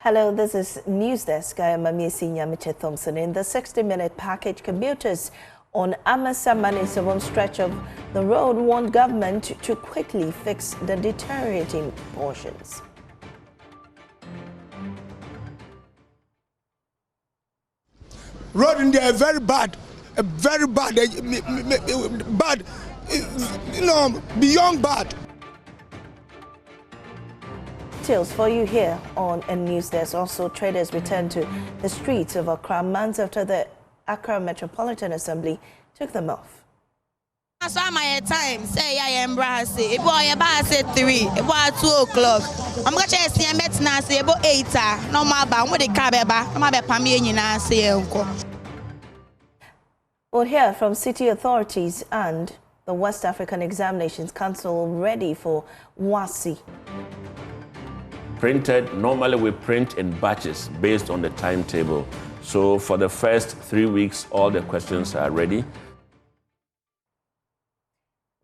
Hello, this is News Desk. I am Amiesi Nyamiche Thompson. In the 60-minute package, commuters on Al-Faruk stretch of the road want government to quickly fix the deteriorating portions. Road in there very bad, bad, beyond bad. Details for you here on News Desk. Also, traders returned to the streets of Accra months after the Accra Metropolitan Assembly took them off. I saw my time, say I am brassy. It was about 3, it was 2 o'clock. I'm going to see a met now, say about 8. No matter what the cabba, I'm a Pamian, say, uncle. We'll hear from city authorities and the West African Examinations Council ready for WASSCE. Printed, normally we print in batches based on the timetable. So for the first 3 weeks, all the questions are ready.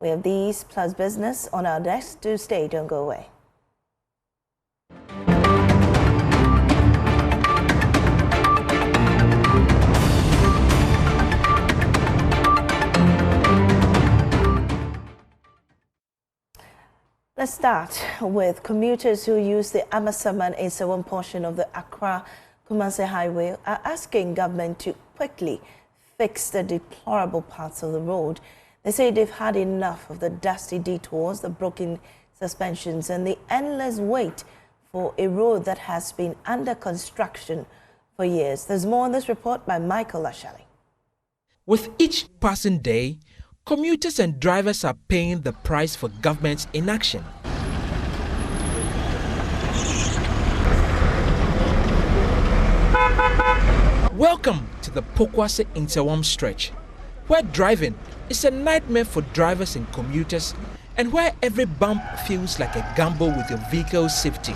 We have these plus business on our desk. Do stay, don't go away. Let's start with commuters who use the Pokuase-Nsawam portion of the Accra-Kumasi highway are asking government to quickly fix the deplorable parts of the road. They say they've had enough of the dusty detours, the broken suspensions, and the endless wait for a road that has been under construction for years. There's more on this report by Michael Ashali. With each passing day, commuters and drivers are paying the price for government's inaction. Welcome to the Pokuase-Nsawam stretch, where driving is a nightmare for drivers and commuters, and where every bump feels like a gamble with your vehicle's safety.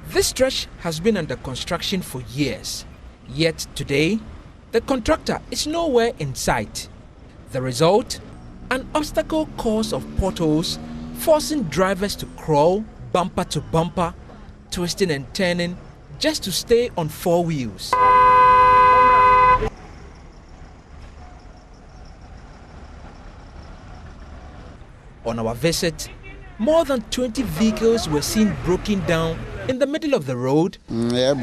This stretch has been under construction for years, yet today, the contractor is nowhere in sight. The result? An obstacle course of potholes, forcing drivers to crawl bumper to bumper, twisting and turning just to stay on 4 wheels. On our visit, more than 20 vehicles were seen broken down in the middle of the road. Here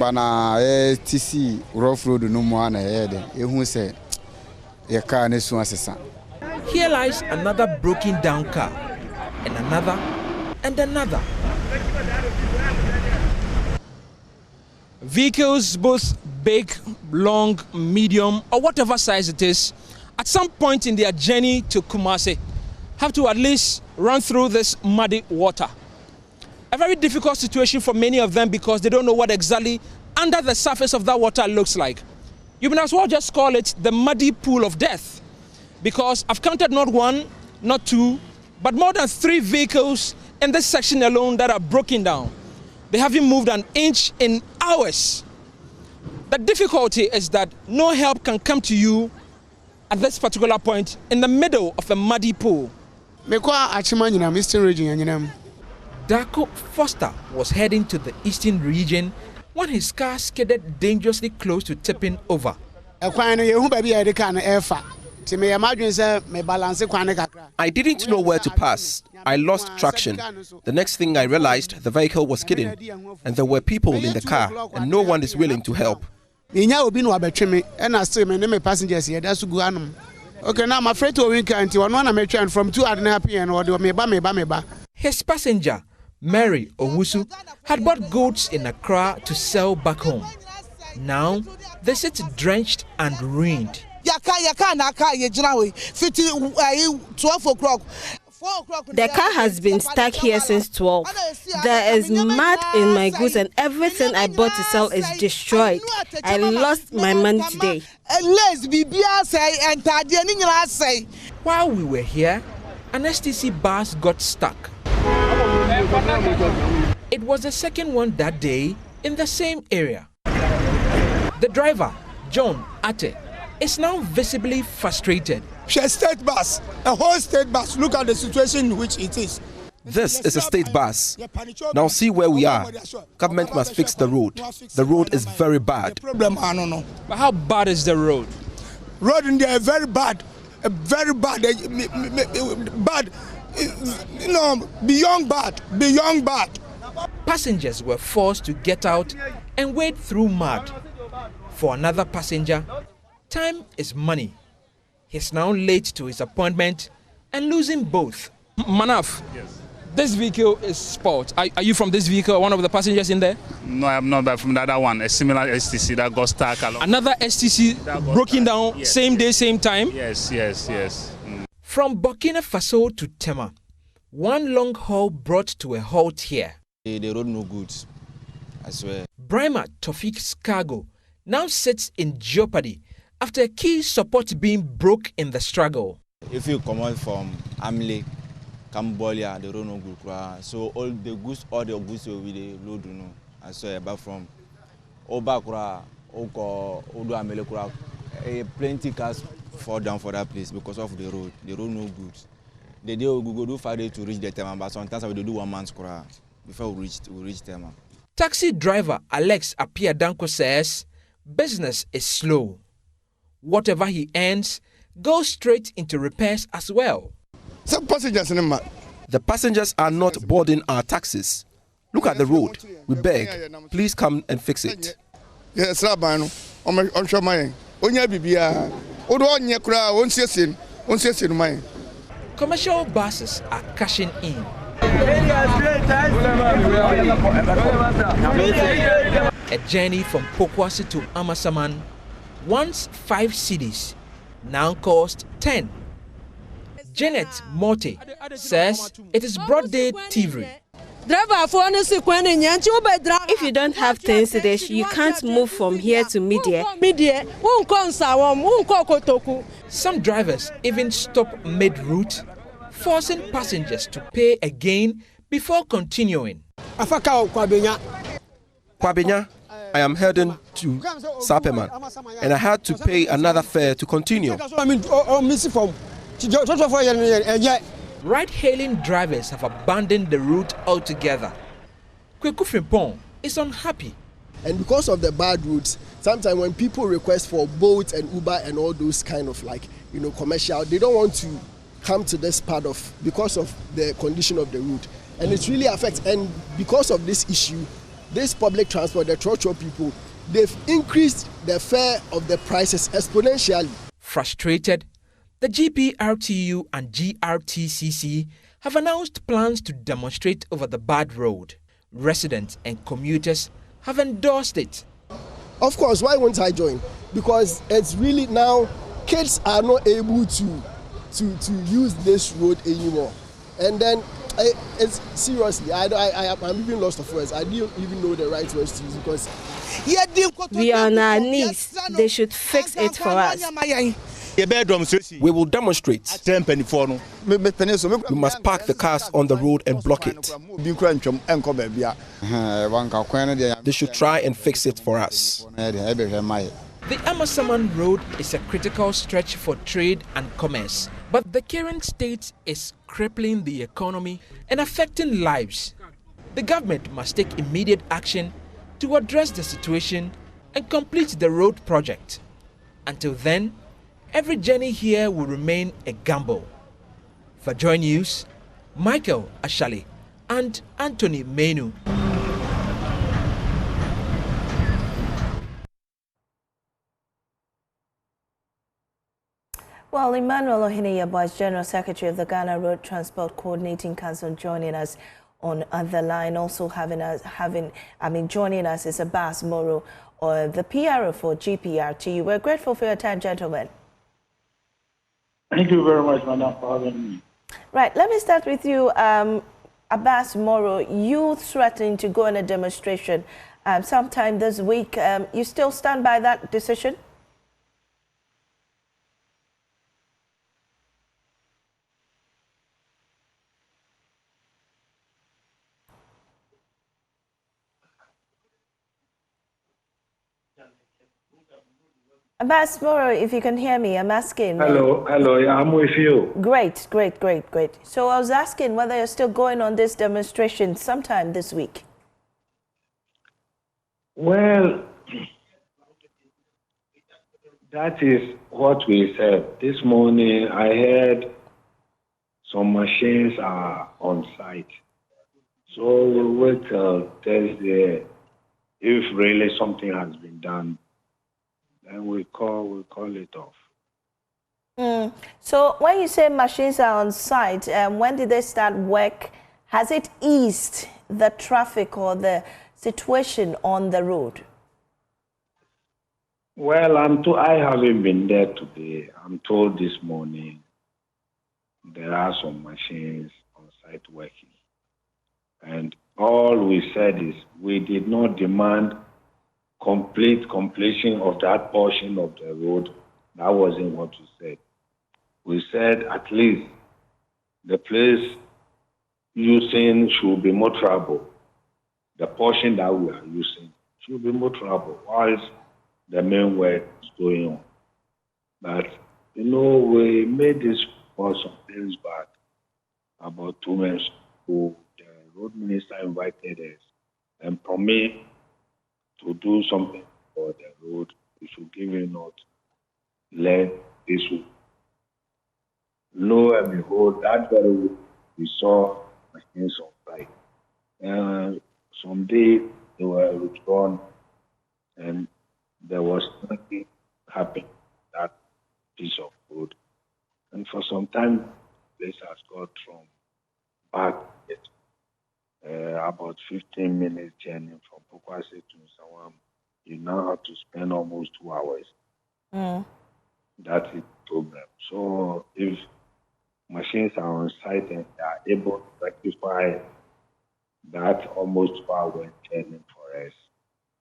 lies another broken down car, and another, and another. Vehicles, both big, long, medium, or whatever size it is, at some point in their journey to Kumasi, have to at least run through this muddy water. A very difficult situation for many of them because they don't know what exactly under the surface of that water looks like. You may as well just call it the muddy pool of death, because I've counted not 1, not 2, but more than 3 vehicles in this section alone that are broken down. They haven't moved an inch in hours. The difficulty is that no help can come to you at this particular point in the middle of a muddy pool. Darko Foster was heading to the eastern region when his car skidded dangerously close to tipping over. I didn't know where to pass. I lost traction. The next thing I realized, the vehicle was skidding, and there were people in the car, and no one is willing to help. Okay, now I'm afraid to win from 2.5 p.m. His passenger, Mary Owusu, had bought goods in Accra to sell back home. Now, they sit drenched and ruined. The car has been stuck here since 12. There is mud in my goods and everything I bought to sell is destroyed. I lost my money today. While we were here, an STC bus got stuck. It was the second one that day in the same area. The driver, John Ate, is now visibly frustrated. A state bus, a whole state bus. Look at the situation in which it is. This is a state bus. Now see where we are. Government must fix the road. The road is very bad. But how bad is the road? Road in there very bad. Very bad. Bad. Beyond bad. Beyond bad. Passengers were forced to get out and wade through mud. For another passenger, time is money. He's now late to his appointment and losing both. Manaf, yes. This vehicle is sport. Are you from this vehicle, one of the passengers in there? No, I'm not, but from the other one, a similar STC that got stuck along. Another STC broken down, yes, same day, same time? Yes. From Burkina Faso to Tema, one long haul brought to a halt here. The road no good, I swear. Brima Tofik's cargo now sits in jeopardy after a key support beam broke in the struggle. If you come out from Amle, Cambodia, the road no good. So all the goods will be the load, I swear. But from Obakura, Odo Amele, plenty cars fall down for that place because of the road. The road no good. The day we go do 5 days to reach the Tema, but sometimes we do 1 month before we reach Tema. Taxi driver Alex Apiadanko says business is slow. Whatever he earns goes straight into repairs as well. The passengers are not boarding our taxis. Look at the road. We beg, please come and fix it. Commercial buses are cashing in. A journey from Pokuase to Amasaman, once 5 cedis, now cost 10. Janet Morte says it is broad day thievery. If you don't have 10 cedis, you can't move from here to Media. Some drivers even stop mid-route, forcing passengers to pay again before continuing. Kwabenya, I am heading to Sapeman, and I had to pay another fare to continue. Ride-hailing drivers have abandoned the route altogether. Kweku Frimpong is unhappy. And because of the bad routes, sometimes when people request for Bolt and Uber and all those kind of commercial, they don't want to come to this part because of the condition of the route. And it really affects, and because of this issue, this public transport, the Trocho people, they've increased the fare of the prices exponentially. Frustrated, the GPRTU and GRTCC have announced plans to demonstrate over the bad road. Residents and commuters have endorsed it. Of course, why won't I join? Because it's really now, kids are not able to use this road anymore. And then, it's seriously, I'm even lost of words. I didn't even know the right words to use because we are on our knees. They should fix it for us. We will demonstrate. We must park the cars on the road and block it. They should try and fix it for us. The Amasaman Road is a critical stretch for trade and commerce, but the current state is crippling the economy and affecting lives. The government must take immediate action to address the situation and complete the road project. Until then, every journey here will remain a gamble. For Joy News, Michael Ashali and Anthony Menu. Well, Emmanuel Ohineyabo is General Secretary of the Ghana Road Transport Coordinating Council, joining us on the line. Also joining us is Abbas Moro, or the PRO for GPRTU. We're grateful for your time, gentlemen. Thank you very much, madam, for having me. Right, let me start with you, Abbas Moro. You threatened to go on a demonstration sometime this week. You still stand by that decision? Ambassador, if you can hear me, I'm asking. Hello, yeah, I'm with you. Great. So I was asking whether you're still going on this demonstration sometime this week. Well, that is what we said. This morning I heard some machines are on site. So we'll wait till Thursday. If really something has been done, then we'll call it off. So when you say machines are on site, when did they start work? Has it eased the traffic or the situation on the road? Well, I haven't been there today. I'm told this morning there are some machines on site working. And all we said is we did not demand completion of that portion of the road. That wasn't what we said. We said at least the place using should be motorable. The portion that we are using should be motorable whilst the main work is going on. But, we made this for some days back, about 2 months ago. The road minister invited us and promised to do something for the road. We should give it not let this week. Lo and behold, that very week we saw machines on site. Some days they were withdrawn and there was nothing happening that piece of road. And for some time, this has got from back about 15 minutes journey from Pokuase-Nsawam. You now have to spend almost 2 hours. That's the problem. So if machines are on site and they are able to rectify that almost 2 hour journey for us,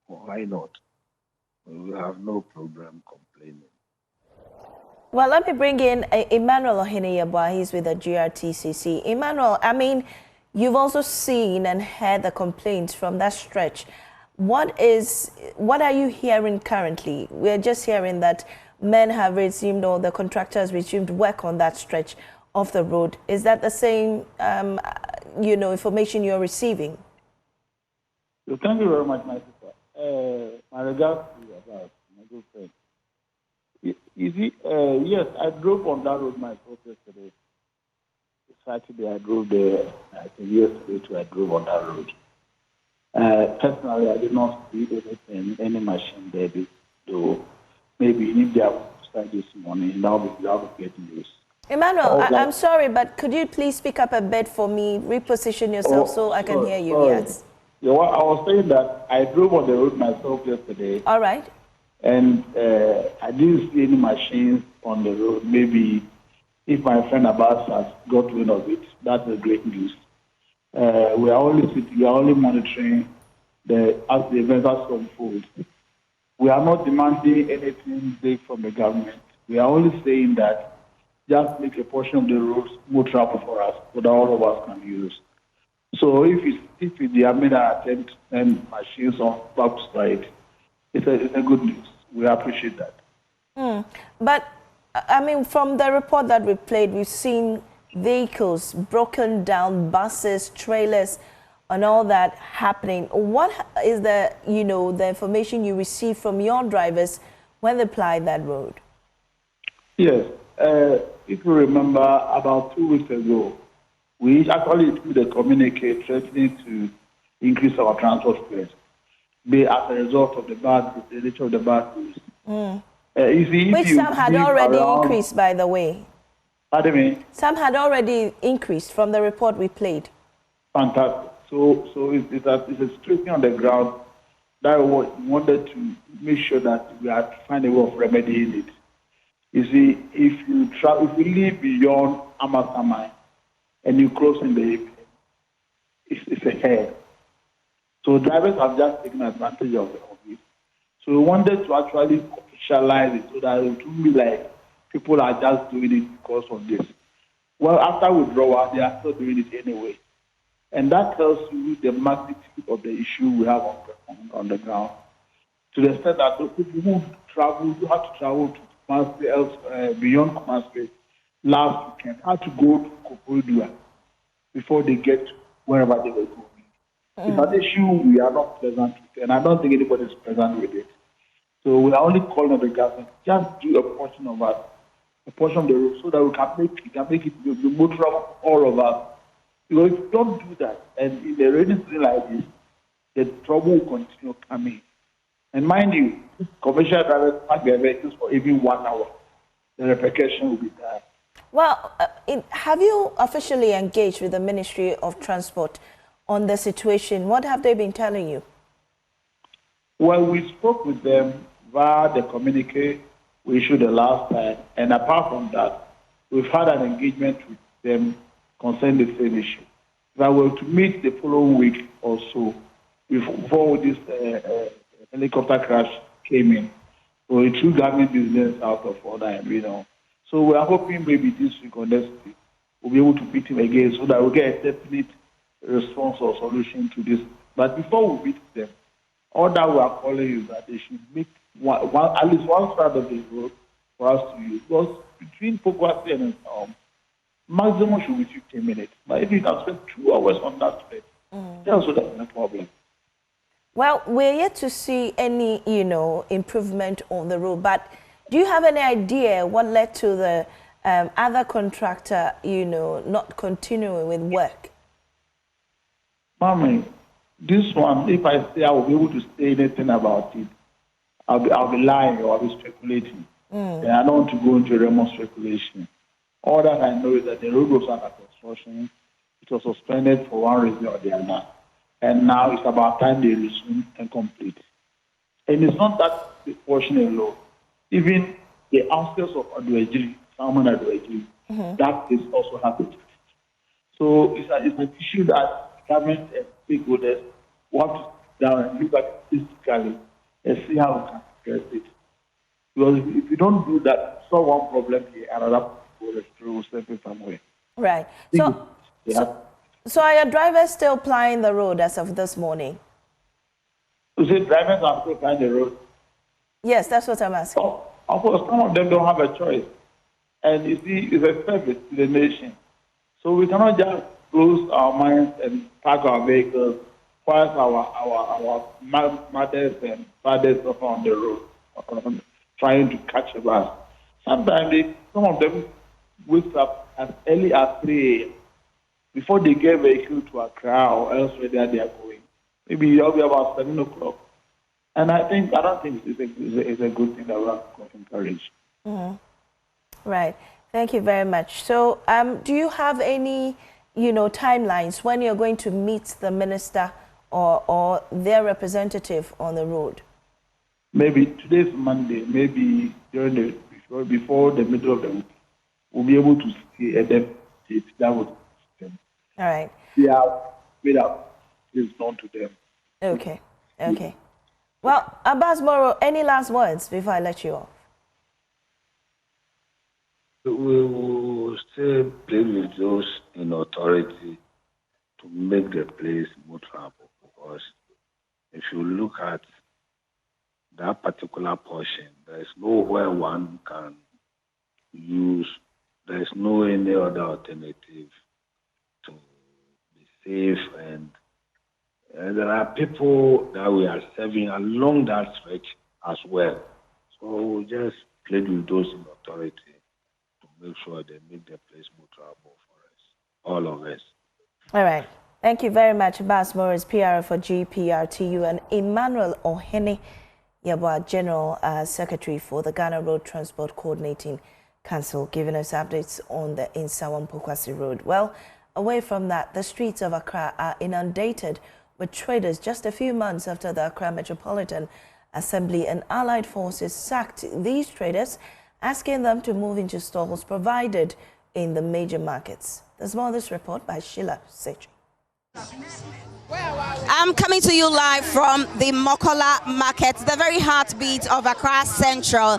why not? We have no problem complaining. Well, let me bring in Emmanuel Ohineyabwa. He's with the GRTCC. Emmanuel, I mean, you've also seen and heard the complaints from that stretch. What are you hearing currently? We're just hearing that men have resumed, or the contractors resumed work on that stretch of the road. Is that the same, information you're receiving? So thank you very much, my sister. My regards to you about my good friend. Yes, I drove on that road myself yesterday. Saturday, I drove there. I think yesterday too, I drove on that road. Personally, I did not see anything, any machine there. So maybe if they have started this morning, that will be good news. Emmanuel, I'm sorry, but could you please speak up a bit for me, reposition yourself so I can hear you, yes. Yeah, well, I was saying that I drove on the road myself yesterday. All right. And I didn't see any machines on the road. Maybe if my friend Abbas has got wind of it, that's a great news. We are only monitoring as the events unfold. We are not demanding anything big from the government. We are only saying that just make a portion of the roads more travel for us, so that all of us can use. So if they have made an attempt to send machines on back side, it's a good news. We appreciate that. But I mean, from the report that we played, we've seen vehicles broken down, buses, trailers, and all that happening. What is the information you receive from your drivers when they ply that road? Yes. If you remember, about 2 weeks ago, we actually issued a communique threatening to increase our transport fares, be as a result of the nature of the bad news. Which some had already increased, by the way. Pardon me? Some had already increased from the report we played. Fantastic. So it's a situation on the ground that we wanted to make sure that we had to find a way of remedying it. You see, if you live beyond Amasamai and you cross in the evening, it's a hell. So drivers have just taken advantage of it. So we wanted to actually officialize it so that it wouldn't be like people are just doing it because of this. Well, after withdrawal, they are still doing it anyway. And that tells you the magnitude of the issue we have on the ground. To the extent that those people who travel to Kumasi, beyond Kumasi last weekend, had to go to Koforidua before they get wherever they were going. It's an issue we are not pleasant with, and I don't think anybody is pleasant with it. So we are only calling on the government, just do a portion of the road, so that we can make it the motor for all of us. Because if you don't do that, and in the rainy season like this, the trouble will continue coming. And mind you, commercial drivers park their vehicles for even 1 hour. The repercussion will be there. Well, have you officially engaged with the Ministry of Transport on the situation? What have they been telling you? Well, we spoke with them via the communique we issued the last time, and apart from that, we've had an engagement with them concerning the same issue. If I were to meet the following week or so, before this helicopter crash came in, so it threw government business out of order, So we are hoping maybe this week or next week we'll be able to meet him again so that we'll get a definite response or solution to this. But before we meet them, all that we are calling is that they should make at least one side of the road for us to use. Because between Pokuase and Nsawam, maximum should be 15 minutes. But if you can spend 2 hours on that stretch, that's no problem. Well, we're yet to see any, improvement on the road. But do you have any idea what led to the other contractor, not continuing with work? Mommy, this one, if I say I will be able to say anything about it, I'll be lying or I'll be speculating. And I don't want to go into realm of speculation. All that I know is that the road was under construction. It was suspended for one reason or the other. And now it's about time they resume and complete. And it's not that the portion alone. Even the outskirts of Aduejiri, Salmon Aduejiri, that is also happening. So it's an issue that government and stakeholders want to sit down and look at it physically and see how we can address it. Because if you don't do that, solve one problem here, another will step in somewhere. Right. So are your drivers still plying the road as of this morning? You say drivers are still plying the road? Yes, that's what I'm asking. Of course, some of them don't have a choice. And you see, it's a service to the nation. So we cannot just close our minds and park our vehicles whilst our mothers and fathers are on the road trying to catch a bus. Sometimes some of them wake up as early as 3 a.m. before they get vehicle to Accra or elsewhere that they are going. Maybe it'll be about 7 o'clock. And I don't think it's a good thing that we have to encourage. Right. Thank you very much. So, do you have any, timelines when you're going to meet the minister or their representative on the road? Maybe today's Monday. Maybe before the middle of the week, we'll be able to see a date that would. All right. We have made up this known to them. Okay. Well, Abbas Moro, any last words before I let you off? We will still plead with those in authority to make the place more travel, because if you look at that particular portion, there is nowhere one can use, there is no any other alternative to be safe, and there are people that we are serving along that stretch as well. So we just plead with those in authority to make sure they make the place more travel for us, all of us. All right. Thank you very much, Bas Morris, PR for GPRTU, and Emmanuel Ohene Yabwa, General Secretary for the Ghana Road Transport Coordinating Council, giving us updates on the Nsawam Pokuase Road. Well, away from that, the streets of Accra are inundated with traders just a few months after the Accra Metropolitan Assembly and allied forces sacked these traders, asking them to move into stalls provided in the major markets. There's more of this report by Sheila Sechi. I'm coming to you live from the Mokola Market, the very heartbeat of Accra Central,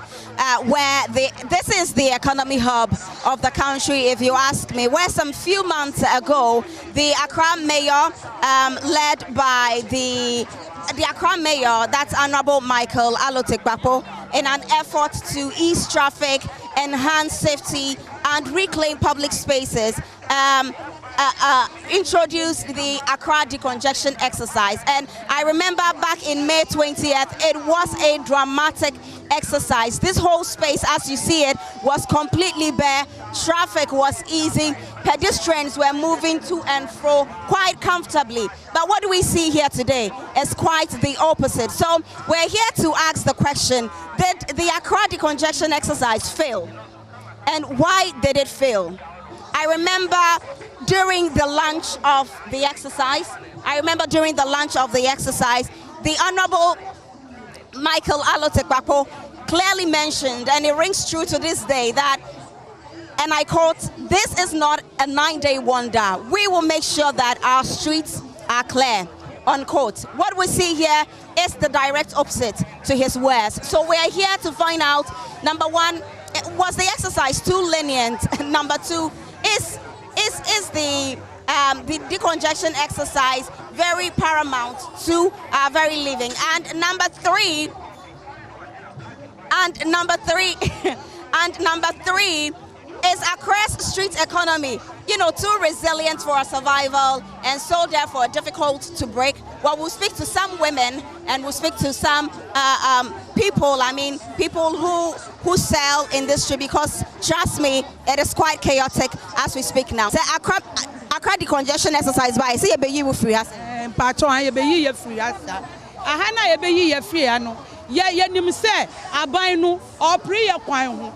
where this is the economy hub of the country, if you ask me, where some few months ago, the Accra mayor, led by the Accra mayor, that's Honorable Michael Alotekpapo, in an effort to ease traffic, enhance safety, and reclaim public spaces, introduced the Accra decongestion exercise. And I remember back in May 20th, it was a dramatic exercise. This whole space, as you see it, was completely bare. Traffic was easy. Pedestrians were moving to and fro quite comfortably. But what do we see here today? It's quite the opposite. So we're here to ask the question, did the Accra decongestion exercise fail? And why did it fail? I remember during the launch of the exercise, the Honorable Michael Alotekwapo clearly mentioned, and it rings true to this day, that, and I quote, "This is not a 9-day wonder. We will make sure that our streets are clear," unquote. What we see here is the direct opposite to his words. So we are here to find out, number one, was the exercise too lenient? Number two, is the decongestion exercise very paramount to our very living? And number three, is Accra's street economy, too resilient for our survival and so therefore difficult to break? Well, we'll speak to some women and we'll speak to some people who sell in this street, because trust me, it is quite chaotic as we speak now. So Accra decongestion exercise by see you free us. Yeah, nim say aban no opre ye kwan ho.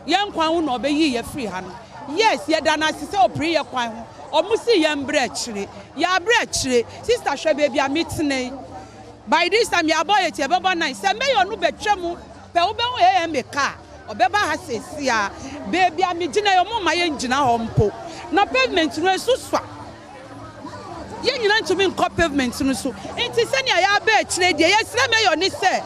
Ye nkwan ho no be ye free ha no. Yes, ye da na se opre ye kwan ho. Omusi ye mbra chire. Ya bra chire. Sister hwe baby a metene. By this time ya boy tie baba nine. Se me yo no betwam. Pe wo be ho ye me car. Obeba ha sesi a baby a me gina yo mo ma ye ngina ho mpo. Na pavement no susua. Ye nyina ntumi nkọ pavement no so. Enti se ne ya ba chire de ye sire me yo ni se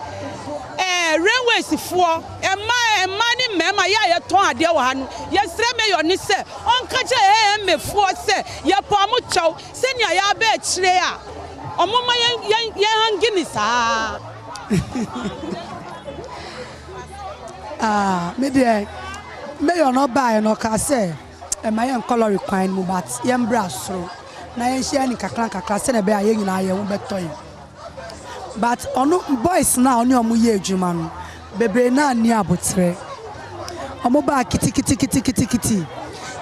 railways for emma ni mema ya ton ade wo ha no yesre me yo ni se onka che me for se ye po mo chaw se nia ya ba kire a omoma ye hangi ni sa me yo no buy no ka se emma ye color require mu but ye mbra soro na ye hia ni kakra se na be aye nyina ye wo betoy. But ono boys now oni omo ye adwuma no bebre na ani abotre omo ba kiti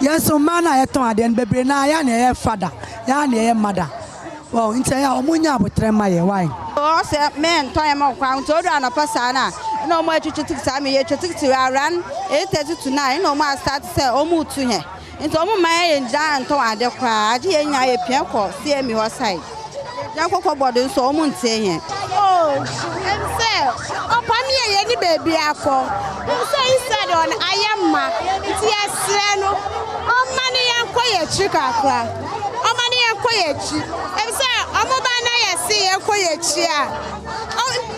yes o man na yeton ade en bebre na ya na ye father ya na ye mother well ntia ya omo nya abotre ma ye why o se men ton am kwa nto do na pasa na no mo atwitwiti sa me ye twititi aran 8:39 no mo start se omo tu he nto omo ma ye nja nton ade kwa age ye nya ye pia ko se mi ho side yakoko bodo so omo ntie he and say opami ye ni baby akọ so instead on ayamma ntia sre no omani yanko ye chikakra omani yanko ye chi and say omoba na ye si yanko ye chi a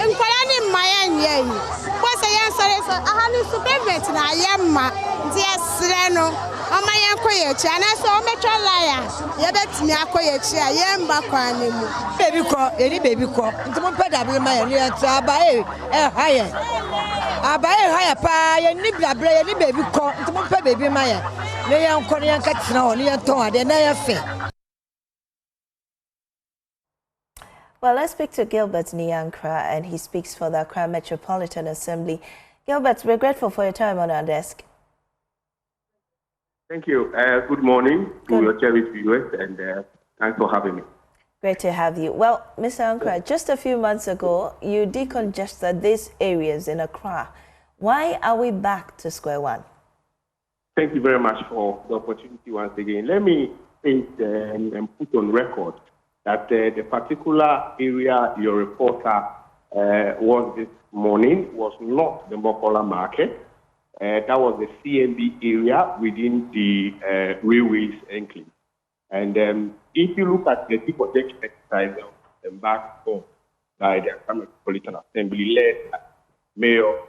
nkwala ni mmaya nye yi kwase yan sore so ahani supervet na ayamma ntia sre no oma yanko ye chi ana so ometwa laya ye betimi akoye chi a ye mba kwa nemu baby ko eri baby ko ntimo peda bi ma ye ni abaye haya pa ye ni blabre ye ni baby ko ntimo pe baby ma ye ne yanko ne yanka tina ho ne yanton ade na ye fe. Well, let's speak to Gilbert Nyankra, and he speaks for the Accra Metropolitan Assembly. Gilbert, we're grateful for your time on our desk. Thank you. Good morning to your cherished viewers, and thanks for having me. Great to have you. Well, Mr. Ankra, just a few months ago, you decongested these areas in Accra. Why are we back to square one? Thank you very much for the opportunity once again. Let me state and put on record that the particular area your reporter was this morning was not the Mokola market. That was the CMB area within the railways enclave. And if you look at the decongestion exercise embarked on by the Accra Metropolitan Assembly led by Mayor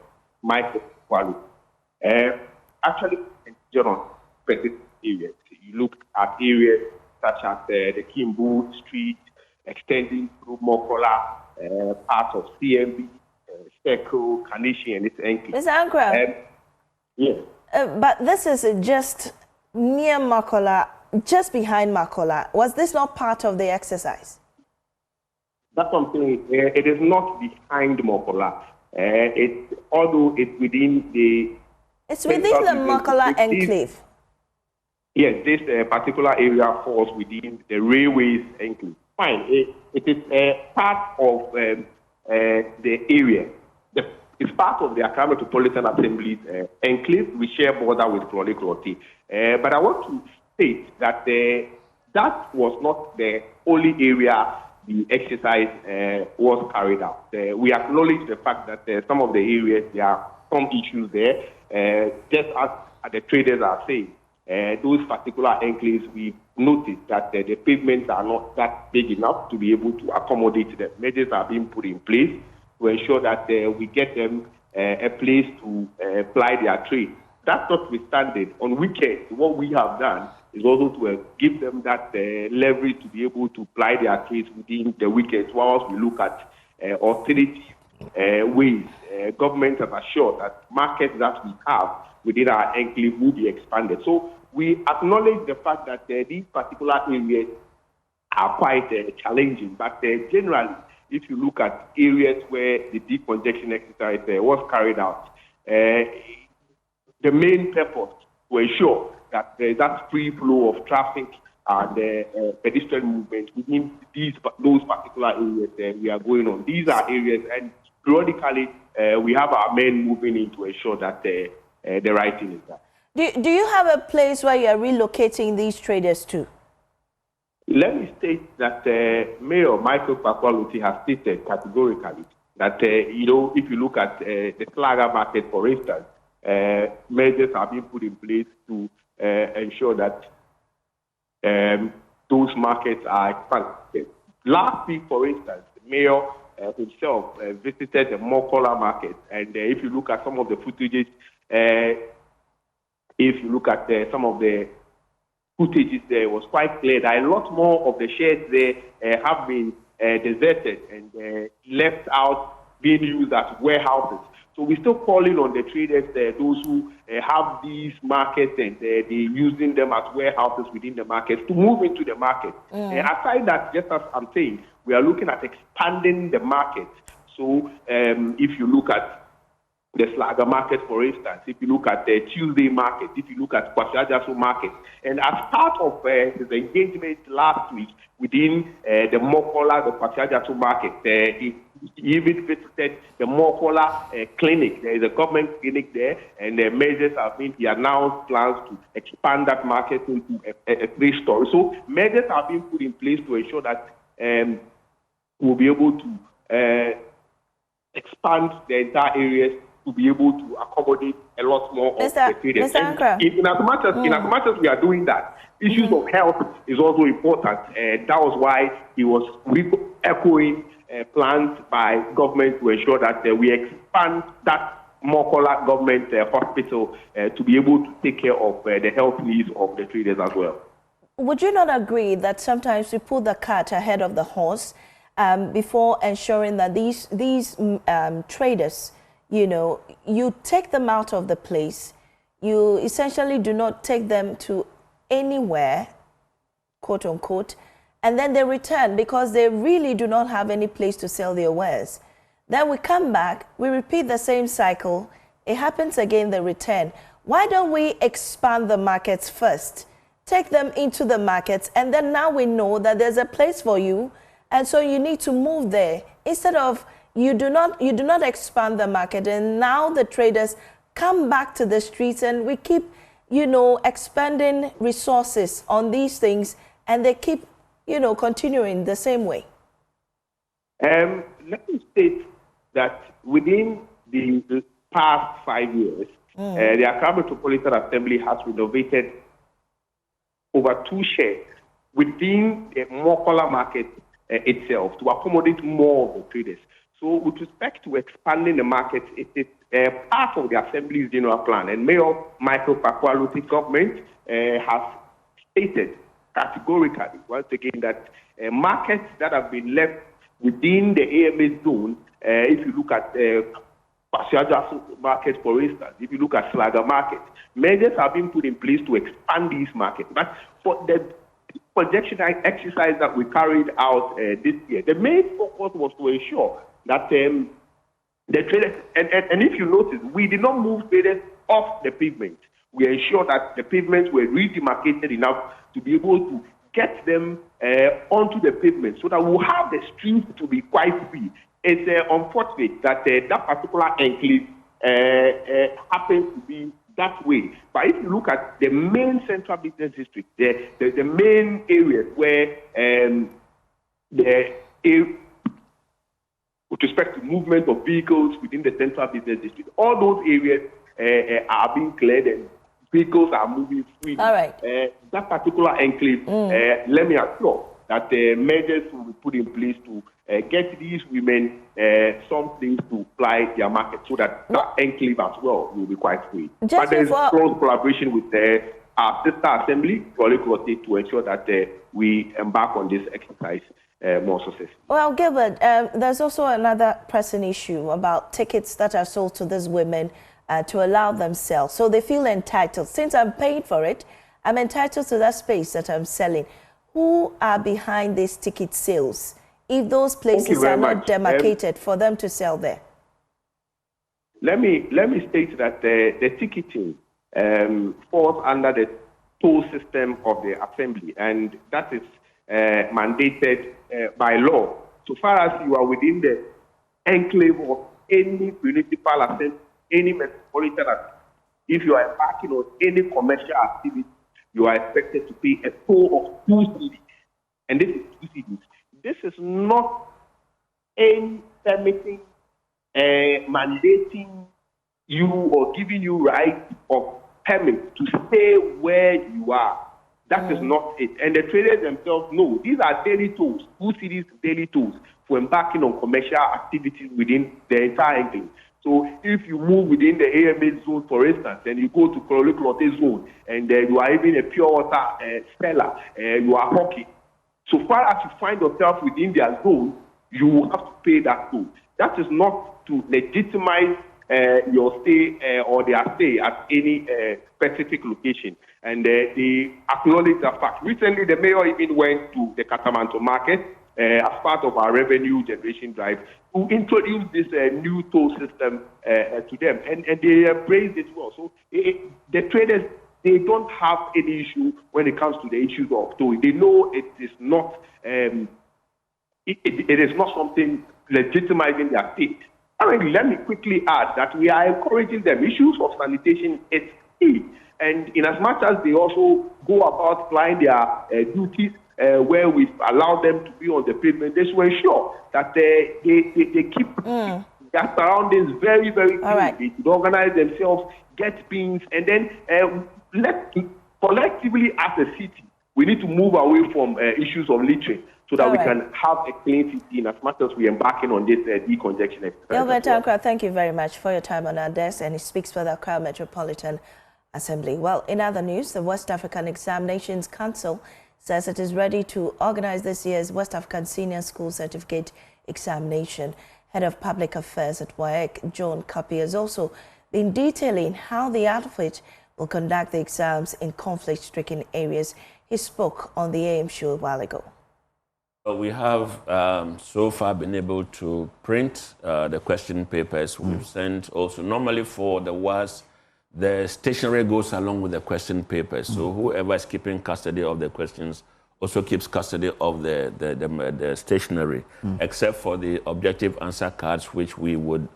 Michael Pokuase, actually, on specific areas. You look at areas such as the Kimbu Street, extending through Mokola, parts of CMB, Circle, Carnation, and its enclave. Mr. Ankra. Yes. But this is just near Makola, just behind Makola. Was this not part of the exercise? That's something. It is not behind Makola. Although it's within the. It's within the Makola enclave. Yes, this particular area falls within the railways enclave. Fine. It is part of the area. It's part of the Accra Metropolitan Assembly's enclave. We share border with Cloney. But I want to state that that was not the only area the exercise was carried out. We acknowledge the fact that some of the areas, there are some issues there. Just as the traders are saying, those particular enclaves, we noticed that the pavements are not that big enough to be able to accommodate them. Measures are being put in place to ensure that we get them a place to ply their trade. That's notwithstanding, on weekends, what we have done is also to give them that leverage to be able to ply their trades within the weekends, whilst we look at alternative ways. Government has assured that markets that we have within our enclave will be expanded. So we acknowledge the fact that these particular areas are quite challenging, but generally, if you look at areas where the decongestion exercise was carried out, the main purpose to ensure that there is that free flow of traffic and pedestrian movement within those particular areas we are going on. These are areas, and periodically we have our men moving in to ensure that the right thing is done. Do you have a place where you are relocating these traders to? Let me state that Mayor Michael Pokuase has stated categorically that, if you look at the Slaga market, for instance, measures have been put in place to ensure that those markets are expanded. Last week, for instance, the Mayor himself visited the Mokola market, and if you look at some of the footages, some of the footages there, was quite clear that a lot more of the sheds there have been deserted and left out, being used as warehouses. So we're still calling on the traders, those who have these markets and they're using them as warehouses within the markets, to move into the market. Aside that, just as I'm saying, we are looking at expanding the market. So if you look at the Slaga market, for instance, if you look at the Tuesday market, if you look at Pokuase-Nsawam market, and as part of his engagement last week within the Mokola, the Pokuase-Nsawam market, he even visited the Mokola clinic. There is a government clinic there, and the measures have been, he announced plans to expand that market into a 3-story. So measures have been put in place to ensure that we'll be able to expand the entire areas to be able to accommodate a lot more of the traders. In as much as we are doing that, issues of health is also important. That was why he was echoing plans by government to ensure that we expand that Mokola government hospital to be able to take care of the health needs of the traders as well. Would you not agree that sometimes we put the cart ahead of the horse before ensuring that these traders, you take them out of the place, you essentially do not take them to anywhere, quote unquote, and then they return because they really do not have any place to sell their wares. Then we come back, we repeat the same cycle, it happens again, they return. Why don't we expand the markets first? Take them into the markets, and then now we know that there's a place for you, and so you need to move there. Instead of you do not expand the market, and now the traders come back to the streets, and we keep, expending resources on these things, and they keep, continuing the same way. Let me state that within the past 5 years, the Accra Metropolitan Assembly has renovated over 2 sheds within the Mokola market itself to accommodate more of the traders. So with respect to expanding the market, it is part of the Assembly's general plan. And Mayor Michael Pokuase government has stated categorically, once again, that markets that have been left within the AMA zone, if you look at Pokuase-Nsawam market, for instance, if you look at Slaga market, measures have been put in place to expand these markets. But for the projection exercise that we carried out this year, the main focus was to ensure that the traders, and if you notice, we did not move traders off the pavement. We ensured that the pavements were redemarcated enough to be able to get them onto the pavement so that we'll have the streets to be quite free. It's unfortunate that that particular enclave happens to be that way. But if you look at the main central business district, the main areas where with respect to movement of vehicles within the central business district, all those areas are being cleared and vehicles are moving freely. All right. That particular enclave, let me assure that measures will be put in place to get these women some things to fly their market so that that enclave as well will be quite free. But there is close collaboration with our sister assembly, Al-Faruk, to ensure that we embark on this exercise more successfully. Well, Gilbert, there's also another pressing issue about tickets that are sold to these women to allow them sell. So they feel entitled. Since I'm paying for it, I'm entitled to that space that I'm selling. Who are behind these ticket sales if those places are not demarcated for them to sell there? Let me state that the ticketing falls under the toll system of the assembly, and that is mandated by law. So far as you are within the enclave of any municipal assembly, any metropolitan assembly, if you are embarking on any commercial activity, you are expected to pay a toll of 2 cedis. And this is 2 cedis. This is not any permitting, mandating you or giving you right of permit to stay where you are. That is not it. And the traders themselves know these are daily tolls, 2 cedis daily tolls for embarking on commercial activities within the entire enclave. So if you move within the AMA zone, for instance, and you go to Al-Faruk zone, and you are even a pure water seller, you are hawking. So far as you find yourself within their zone, you will have to pay that toll. That is not to legitimize your stay or their stay at any specific location. And they acknowledge that fact. Recently, the mayor even went to the Katamanto market as part of our revenue generation drive to introduce this new toll system to them. And they embraced it well. So the traders, they don't have any issue when it comes to the issues of tolling. They know it is not it is not something legitimizing their state. I mean, let me quickly add that we are encouraging them. Issues of sanitation is key. And in as much as they also go about applying their duties where we allow them to be on the pavement, they should ensure that they keep their surroundings very, very clean. Right. They should organize themselves, get bins, and then collectively as a city, we need to move away from issues of littering so that we can have a clean city in as much as we are embarking on this decongestion exercise. Gilbert Accra, thank you very much for your time on our desk, and he speaks for the Accra Metropolitan Assembly. Well, in other news, the West African Examinations Council says it is ready to organize this year's West African Senior School Certificate Examination. Head of Public Affairs at WASSCE, John Kapi, has also been detailing how the outfit will conduct the exams in conflict-stricken areas. He spoke on the AM show a while ago. We have so far been able to print the question papers. We've sent also, normally for the WASSCE, the stationery goes along with the question papers. So whoever is keeping custody of the questions also keeps custody of the stationery, except for the objective answer cards, which we would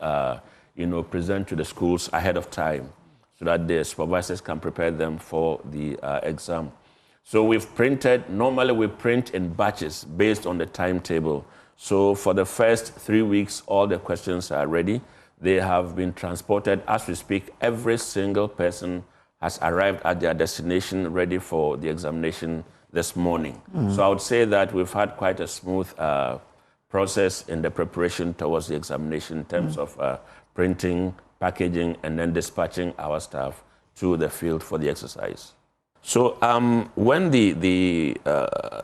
present to the schools ahead of time so that the supervisors can prepare them for the exam. So we've printed, normally we print in batches based on the timetable. So for the first 3 weeks, all the questions are ready. They have been transported as we speak. Every single person has arrived at their destination ready for the examination this morning. So I would say that we've had quite a smooth process in the preparation towards the examination in terms of printing, packaging, and then dispatching our staff to the field for the exercise. So when the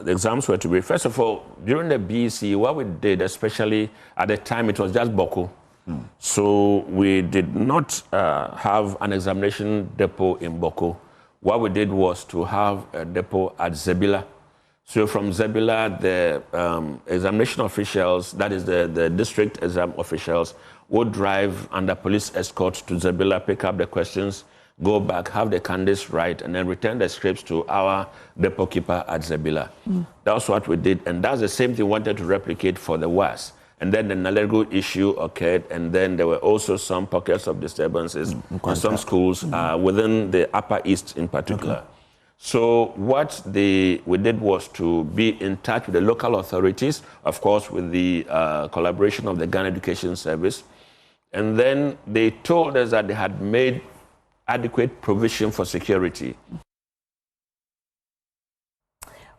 exams were to be, first of all, during the BEC, what we did, especially at the time, it was just Boko. So we did not have an examination depot in Boko. What we did was to have a depot at Zebila. So from Zebila, the examination officials, that is the district exam officials, would drive under police escort to Zebila, pick up the questions, go back, have the candidates write, and then return the scripts to our depot keeper at Zebila. That's what we did, and that's the same thing we wanted to replicate for the WASSCE. And then the Nalego issue occurred, and then there were also some pockets of disturbances in some schools within the Upper East in particular. Okay. So what we did was to be in touch with the local authorities, of course, with the collaboration of the Ghana Education Service. And then they told us that they had made adequate provision for security.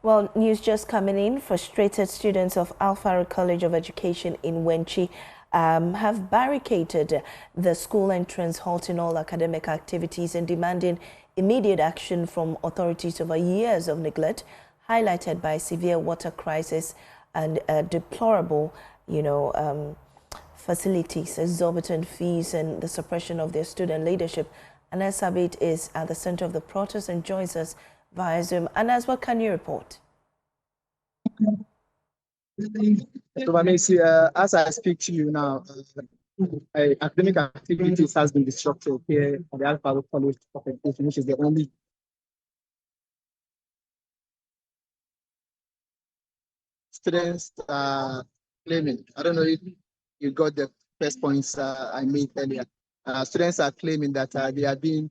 Well, news just coming in. Frustrated students of Al-Faruk College of Education in Wenchi have barricaded the school entrance, halting all academic activities and demanding immediate action from authorities over years of neglect, highlighted by severe water crisis and deplorable, facilities, exorbitant fees, and the suppression of their student leadership. Anas Abid is at the center of the protest and joins us via Zoom. Anas, what can you report? So, as I speak to you now, academic activities has been disrupted here at the Al-Faruk College of Education, which is the only students claiming. I don't know if you got the first points I made earlier. Students are claiming that they are being,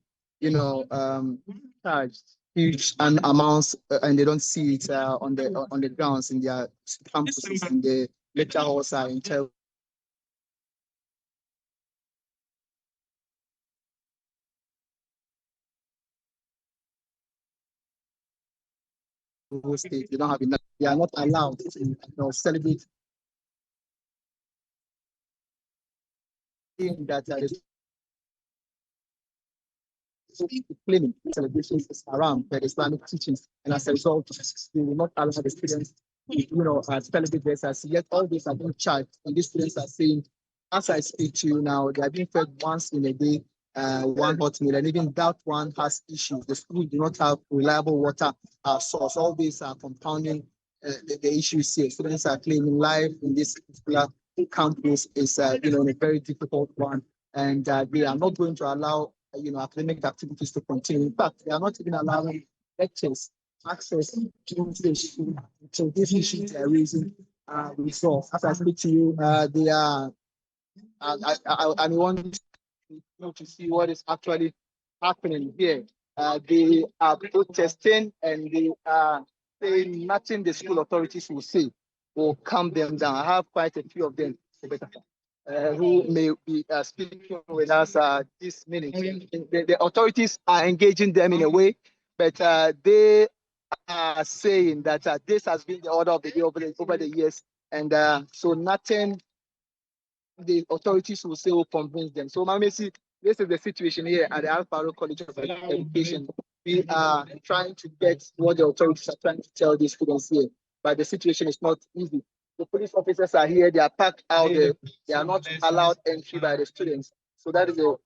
charged huge amounts, and they don't see it on the grounds in their campuses, in the lecture halls are in terrible state. They don't have enough. They are not allowed to celebrate that claiming celebrations around the Islamic teachings, and as a result, they will not allow the students, celebrate this. As yet, all these are being charged, and these students are saying, as I speak to you now, they are being fed once in a day, one hot meal, and even that one has issues. The school do not have reliable water source. All these are compounding the issues here. Students are claiming life in this particular campus is, a very difficult one, and they are not going to allow academic activities to continue. In fact, they are not even allowing lectures access to the school until these issues are raising resolved. As I speak to you, they are. I want to see what is actually happening here. They are protesting, and they are saying nothing the school authorities will say will calm them down. I have quite a few of them who may be speaking with us this minute. The authorities are engaging them in a way, but they are saying that this has been the order of the day over the years, and so nothing the authorities will say will convince them. So, Mamesi, this is the situation here at the Al-Faruk College of Education. We are trying to get what the authorities are trying to tell these students here, but the situation is not easy. The police officers are here, they are packed out there, they are not allowed entry by the students. So that is the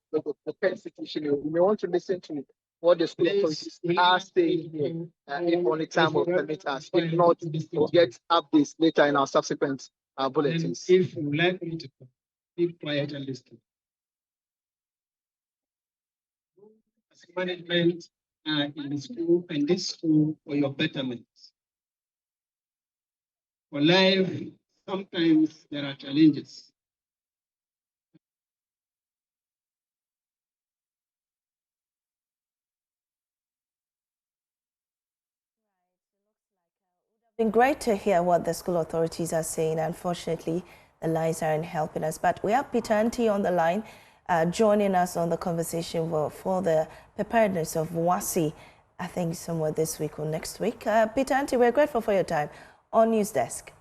current situation. We may want to listen to what the school authorities are saying here, if only time will permit us. If not, we'll get updates later in our subsequent bulletins. If you like me to keep quiet and listen. As management in the school and this school for your betterment. For life, sometimes there are challenges. It's been great to hear what the school authorities are saying. Unfortunately, the lines aren't helping us. But we have Peter Anti on the line, joining us on the conversation for the preparedness of WASSCE, I think somewhere this week or next week. Peter Anti, we're grateful for your time on News Desk.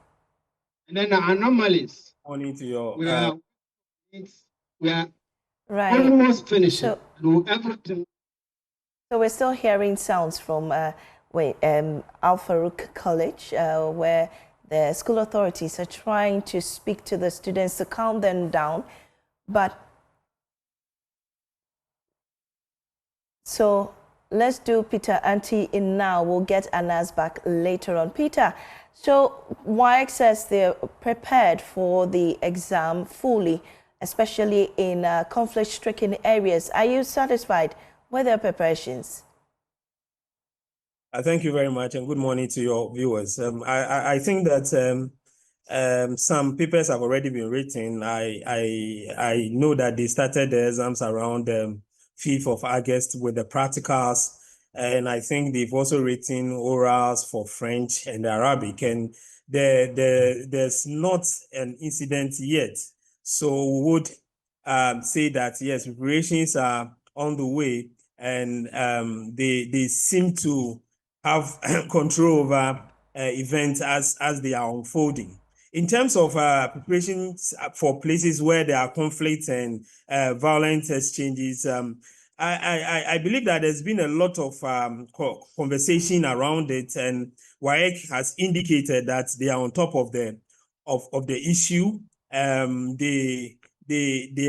And then the anomalies. Only to your. We are right. Almost finished. So we're still hearing sounds from Al-Faruk College, where the school authorities are trying to speak to the students to calm them down. But so let's do Peter Anti in now. We'll get Anas back later on. Peter, so WASSCE says they're prepared for the exam fully, especially in conflict-stricken areas. Are you satisfied with their preparations? Thank you very much, and good morning to your viewers. I think that some papers have already been written. I know that they started the exams around 5th of August with the practicals, and I think they've also written orals for French and Arabic, and there's not an incident yet. So we would say that yes, preparations are on the way, and they seem to have control over events as they are unfolding. In terms of preparations for places where there are conflicts and violent exchanges, I believe that there's been a lot of conversation around it, and WASSCE has indicated that they are on top of the issue. They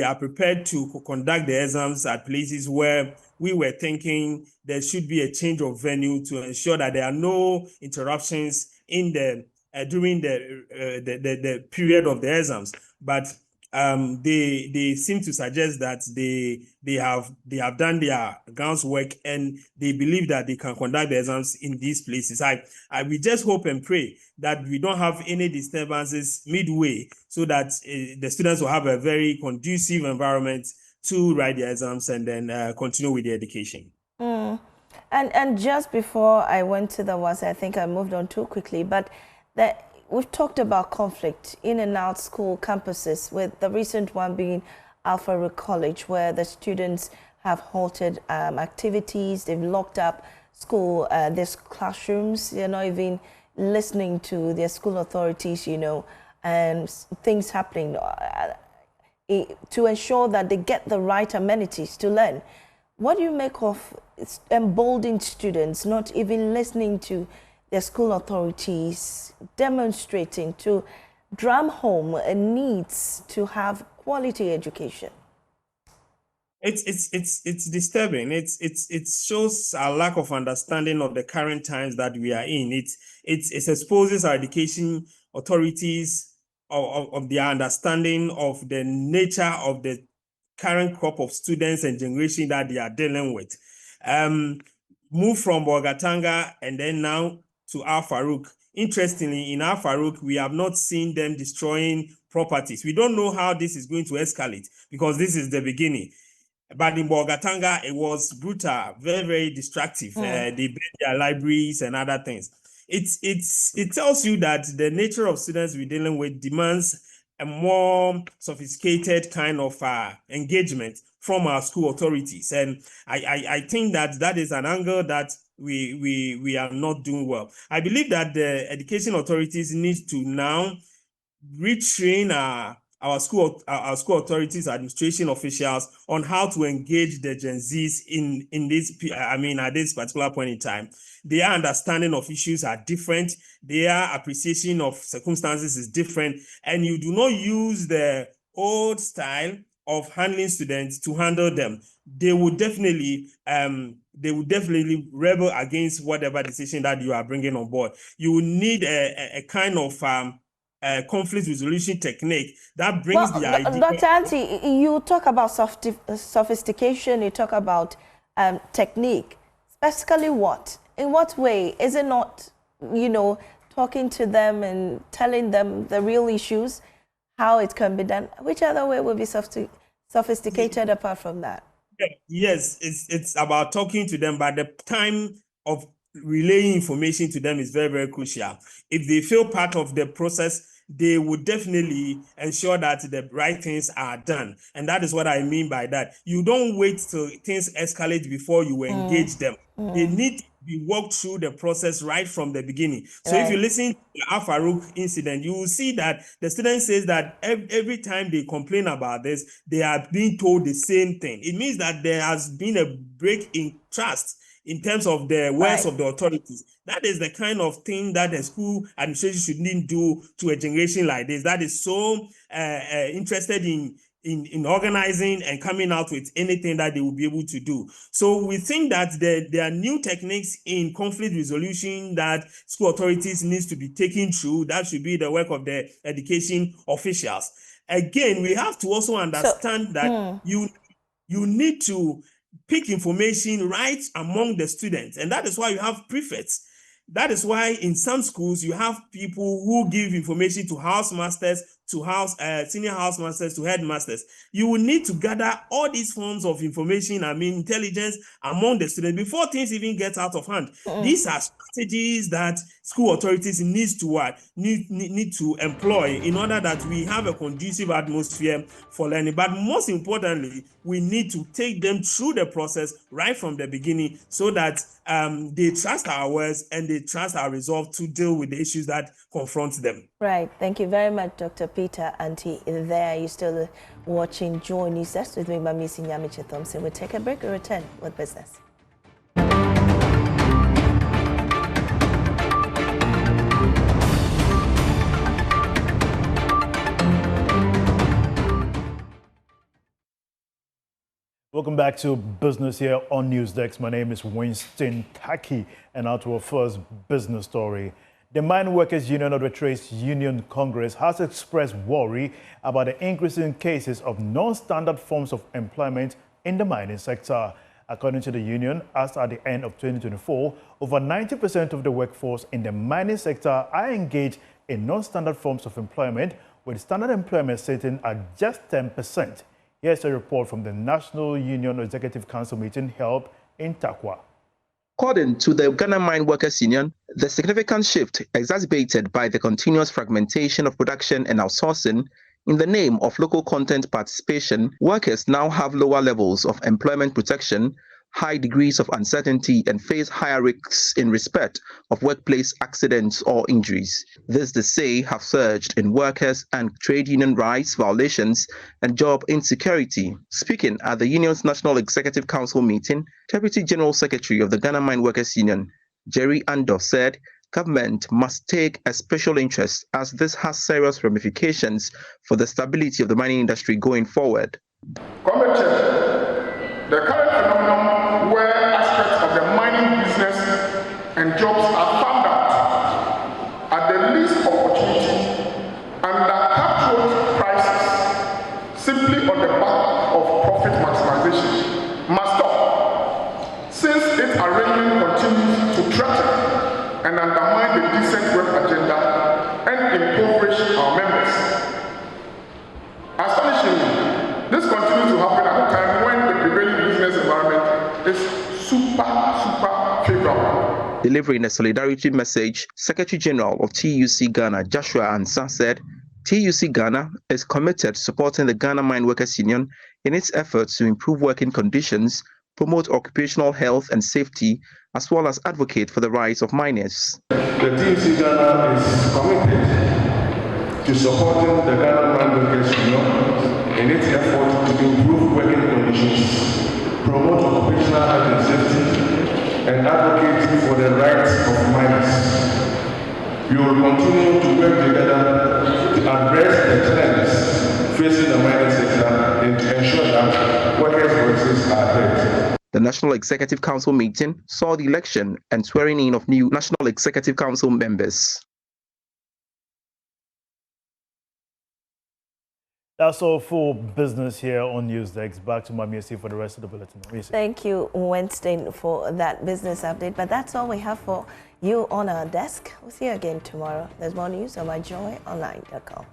are prepared to conduct the exams at places where we were thinking there should be a change of venue to ensure that there are no interruptions in the during the period of the exams. But they seem to suggest that they have done their groundwork, and they believe that they can conduct the exams in these places. We just hope and pray that we don't have any disturbances midway, so that the students will have a very conducive environment to write their exams and then continue with their education. And just before I went to the WASSCE, I think I moved on too quickly, but we've talked about conflict in and out school campuses, with the recent one being Al-Faruk College, where the students have halted activities, they've locked up school, there's classrooms, they're not even listening to their school authorities, you know, and things happening to ensure that they get the right amenities to learn. What do you make of emboldened students not even listening to their school authorities, demonstrating to drum home a needs to have quality education? It's disturbing. It shows a lack of understanding of the current times that we are in. It exposes our education authorities of their understanding of the nature of the current crop of students and generation that they are dealing with. Move from Bolgatanga and then now to Al-Faruk. Interestingly, in Al-Faruk, we have not seen them destroying properties. We don't know how this is going to escalate, because this is the beginning. But in Bolgatanga, it was brutal, very, very destructive. They burned their libraries and other things. It tells you that the nature of students we're dealing with demands a more sophisticated kind of engagement from our school authorities. And I think that is an angle that we are not doing well. I believe that the education authorities need to now retrain our school authorities, administration officials on how to engage the Gen Zs in this, at this particular point in time. Their understanding of issues are different. Their appreciation of circumstances is different. And you do not use the old style of handling students to handle them. They would definitely rebel against whatever decision that you are bringing on board. You will need a kind of conflict resolution technique that brings the idea. Dr. Anti, you talk about sophistication, you talk about technique. Specifically what? In what way? Is it not, talking to them and telling them the real issues, how it can be done? Which other way would be sophisticated apart from that? Yes, it's about talking to them, but the time of relaying information to them is very, very crucial. If they feel part of the process, they would definitely ensure that the right things are done. And that is what I mean by that. You don't wait till things escalate before you engage them. They need to be walked through the process right from the beginning. So if you listen to the Al-Faruk incident, you will see that the student says that every time they complain about this, they are being told the same thing. It means that there has been a break in trust in terms of the words of the authorities. That is the kind of thing that the school administration shouldn't do to a generation like this that is so interested in in organizing and coming out with anything that they will be able to do. So we think that there are new techniques in conflict resolution that school authorities needs to be taken through. That should be the work of the education officials. Again, we have to also understand that you need to pick information right among the students, and that is why you have prefects. That is why in some schools you have people who give information to housemasters, to senior housemasters, to headmasters. You will need to gather all these forms of information, intelligence among the students before things even get out of hand. These are strategies that school authorities need to employ in order that we have a conducive atmosphere for learning. But most importantly, we need to take them through the process right from the beginning so that they trust our words and they trust our resolve to deal with the issues that confront them. Right. Thank you very much, Dr. Peter Anti. There, you're still watching Joy News Desk with me, Mamisi Nyamiche Thompson. We'll take a break and return with business. Welcome back to Business here on Newsdesk. My name is Winston Taki, and now to our first business story. The Mine Workers Union of the Trades Union Congress has expressed worry about the increasing cases of non-standard forms of employment in the mining sector. According to the union, as at the end of 2024, over 90% of the workforce in the mining sector are engaged in non-standard forms of employment, with standard employment sitting at just 10%. Here's a report from the National Union Executive Council meeting held in Takwa. According to the Ghana Mine Workers Union, the significant shift exacerbated by the continuous fragmentation of production and outsourcing in the name of local content participation, workers now have lower levels of employment protection, high degrees of uncertainty, and face higher risks in respect of workplace accidents or injuries. This, they say, have surged in workers and trade union rights violations and job insecurity. Speaking at the union's National Executive Council meeting, Deputy General Secretary of the Ghana Mine Workers Union, Jerry Ando, said government must take a special interest as this has serious ramifications for the stability of the mining industry going forward. The current phenomenon where aspects of the mining business and jobs are found out at the least opportunity under cutthroat prices simply on the back of profit maximization must stop, since its arrangement continues to threaten and undermine the decent work agenda and impoverish our members. Astonishingly, this continues to happen at a time when the prevailing business environment is super favorable. Delivering a solidarity message, Secretary General of TUC Ghana, Joshua Ansah, said TUC Ghana is committed to supporting the Ghana Mine Workers Union in its efforts to improve working conditions, promote occupational health and safety, as well as advocate for the rights of miners. The TUC Ghana is committed to supporting the Ghana Mine Workers Union in its effort to improve working conditions, promote occupational health and safety, and advocate for the rights of miners. We will continue to work together to address the trends facing the mining sector and to ensure that workers' voices are heard. The National Executive Council meeting saw the election and swearing in of new National Executive Council members. That's all for business here on Newsdesk. Back to Mamiesi for the rest of the bulletin. Mamiesi. Thank you, Winston, for that business update. But that's all we have for you on our desk. We'll see you again tomorrow. There's more news on myjoyonline.com.